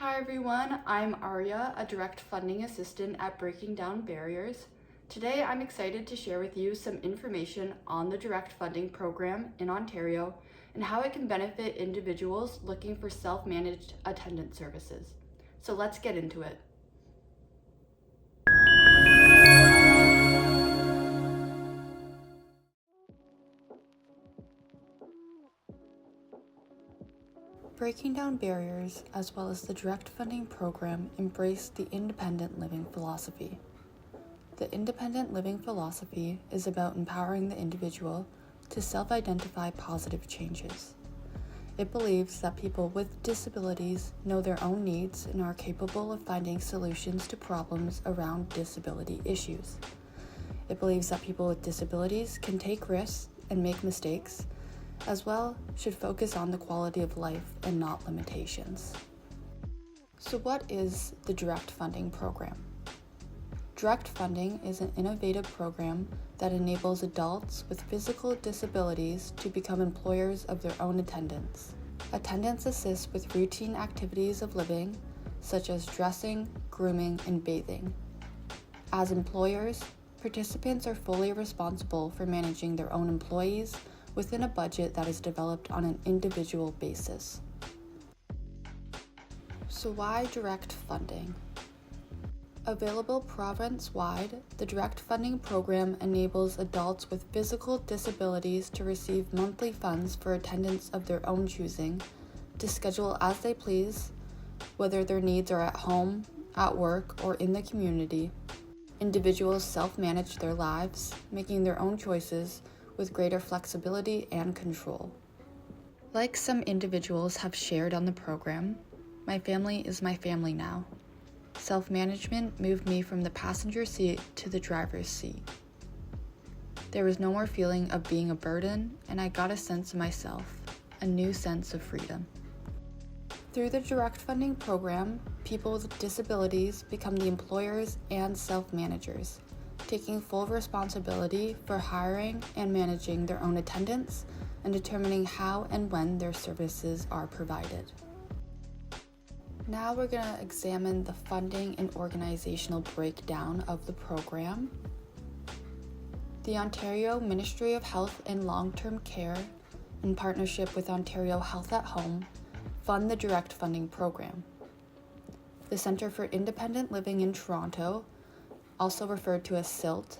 Hi everyone, I'm Aria, a direct funding assistant at Breaking Down Barriers. Today I'm excited to share with you some information on the direct funding program in Ontario and how it can benefit individuals looking for self-managed attendant services. So let's get into it. Breaking Down Barriers, as well as the direct funding program, embrace the independent living philosophy. The independent living philosophy is about empowering the individual to self-identify positive changes. It believes that people with disabilities know their own needs and are capable of finding solutions to problems around disability issues. It believes that people with disabilities can take risks and make mistakes, as well should focus on the quality of life and not limitations. So what is the direct funding program? Direct funding is an innovative program that enables adults with physical disabilities to become employers of their own attendants. Attendants assist with routine activities of living, such as dressing, grooming, and bathing. As employers, participants are fully responsible for managing their own employees within a budget that is developed on an individual basis. So why direct funding? Available province-wide, the direct funding program enables adults with physical disabilities to receive monthly funds for attendance of their own choosing, to schedule as they please, whether their needs are at home, at work, or in the community. Individuals self-manage their lives, making their own choices with greater flexibility and control. Like some individuals have shared on the program, my family is my family now. Self-management moved me from the passenger seat to the driver's seat. There was no more feeling of being a burden, and I got a sense of myself, a new sense of freedom. Through the direct funding program, people with disabilities become the employers and self-managers, taking full responsibility for hiring and managing their own attendants and determining how and when their services are provided. Now we're going to examine the funding and organizational breakdown of the program. The Ontario Ministry of Health and Long-Term Care, in partnership with Ontario Health at Home, fund the direct funding program. The Centre for Independent Living in Toronto, also referred to as CILT,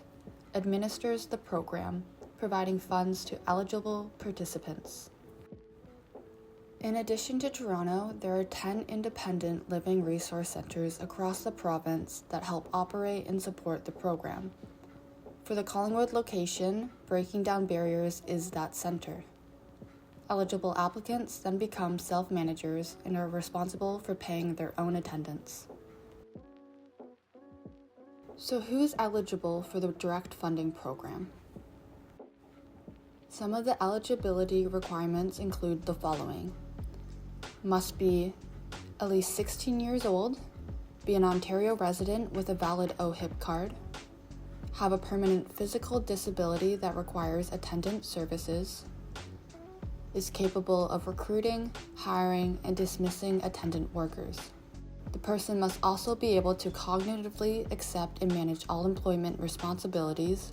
administers the program, providing funds to eligible participants. In addition to Toronto, there are 10 independent living resource centres across the province that help operate and support the program. For the Collingwood location, Breaking Down Barriers is that centre. Eligible applicants then become self-managers and are responsible for paying their own attendance. So who's eligible for the direct funding program? Some of the eligibility requirements include the following. Must be at least 16 years old, be an Ontario resident with a valid OHIP card, have a permanent physical disability that requires attendant services, is capable of recruiting, hiring, and dismissing attendant workers. The person must also be able to cognitively accept and manage all employment responsibilities,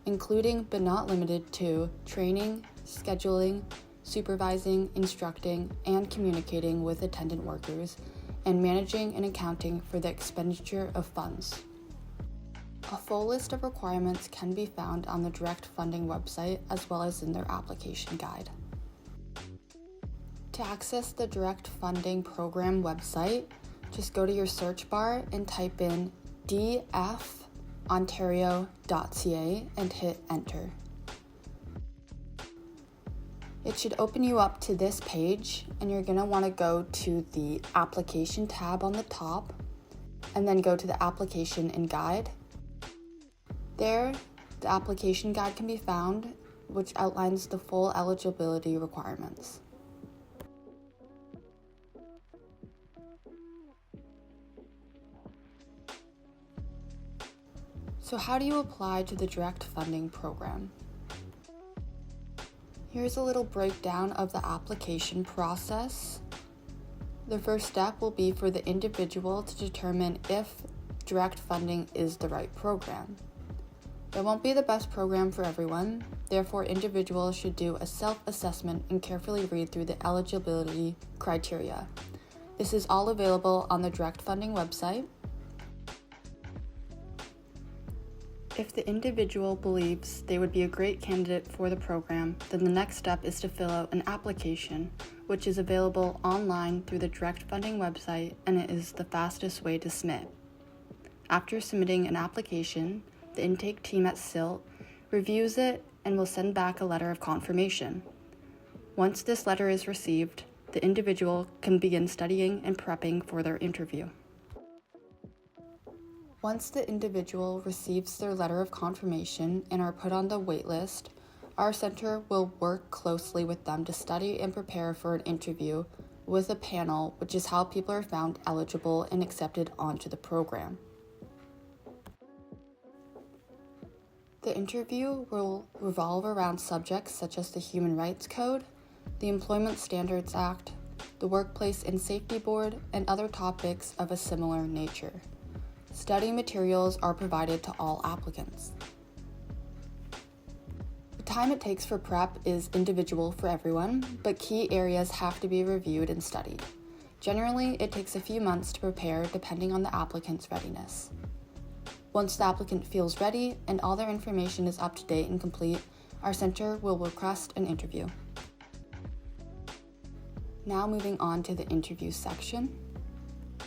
including but not limited to training, scheduling, supervising, instructing, and communicating with attendant workers, and managing and accounting for the expenditure of funds. A full list of requirements can be found on the direct funding website as well as in their application guide. To access the direct funding program website, just go to your search bar and type in dfontario.ca and hit enter. It should open you up to this page, and you're going to want to go to the application tab on the top and then go to the application and guide. There, the application guide can be found, which outlines the full eligibility requirements. So how do you apply to the direct funding program? Here's a little breakdown of the application process. The first step will be for the individual to determine if direct funding is the right program. It won't be the best program for everyone, therefore individuals should do a self-assessment and carefully read through the eligibility criteria. This is all available on the direct funding website. If the individual believes they would be a great candidate for the program, then the next step is to fill out an application, which is available online through the direct funding website, and it is the fastest way to submit. After submitting an application, the intake team at SILT reviews it and will send back a letter of confirmation. Once this letter is received, the individual can begin studying and prepping for their interview. Once the individual receives their letter of confirmation and are put on the wait list, our center will work closely with them to study and prepare for an interview with a panel, which is how people are found eligible and accepted onto the program. The interview will revolve around subjects such as the Human Rights Code, the Employment Standards Act, the Workplace and Safety Board, and other topics of a similar nature. Study materials are provided to all applicants. The time it takes for prep is individual for everyone, but key areas have to be reviewed and studied. Generally, it takes a few months to prepare depending on the applicant's readiness. Once the applicant feels ready and all their information is up to date and complete, our center will request an interview. Now moving on to the interview section.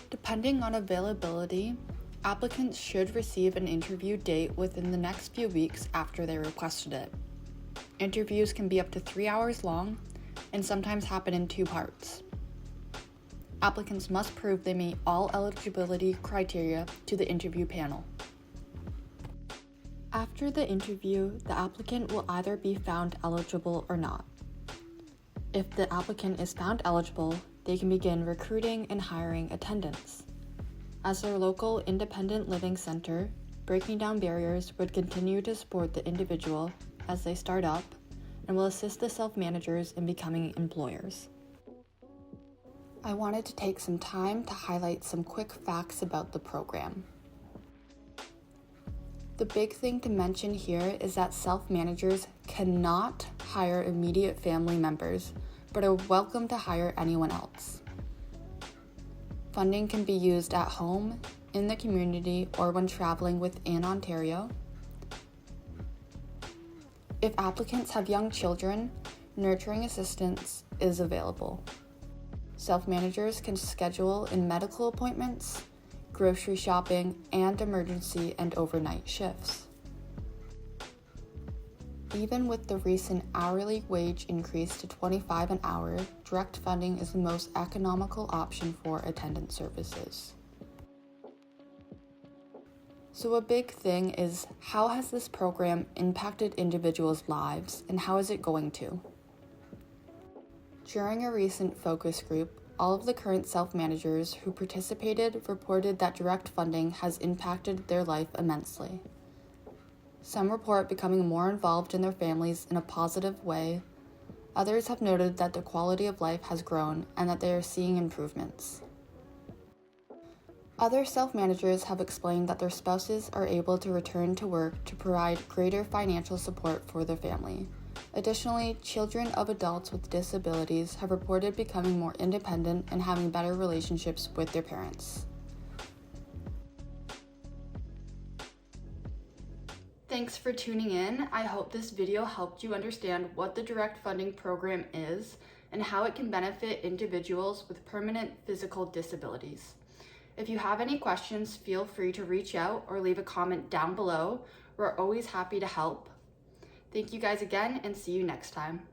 Depending on availability, applicants should receive an interview date within the next few weeks after they requested it. Interviews can be up to 3 hours long and sometimes happen in 2 parts. Applicants must prove they meet all eligibility criteria to the interview panel. After the interview, the applicant will either be found eligible or not. If the applicant is found eligible, they can begin recruiting and hiring attendants. As their local independent living center, breaking down barriers would continue to support the individual as they start up and will assist the self-managers in becoming employers. I wanted to take some time to highlight some quick facts about the program. The big thing to mention here is that self-managers cannot hire immediate family members, but are welcome to hire anyone else. Funding can be used at home, in the community, or when traveling within Ontario. If applicants have young children, nurturing assistance is available. Self-managers can schedule in medical appointments, grocery shopping, and emergency and overnight shifts. Even with the recent hourly wage increase to $25 an hour, direct funding is the most economical option for attendant services. So a big thing is, how has this program impacted individuals' lives, and how is it going to? During a recent focus group, all of the current self-managers who participated reported that direct funding has impacted their life immensely. Some report becoming more involved in their families in a positive way. Others have noted that their quality of life has grown and that they are seeing improvements. Other self-managers have explained that their spouses are able to return to work to provide greater financial support for their family. Additionally, children of adults with disabilities have reported becoming more independent and having better relationships with their parents. Thanks for tuning in. I hope this video helped you understand what the direct funding program is and how it can benefit individuals with permanent physical disabilities. If you have any questions, feel free to reach out or leave a comment down below. We're always happy to help. Thank you guys again, and see you next time.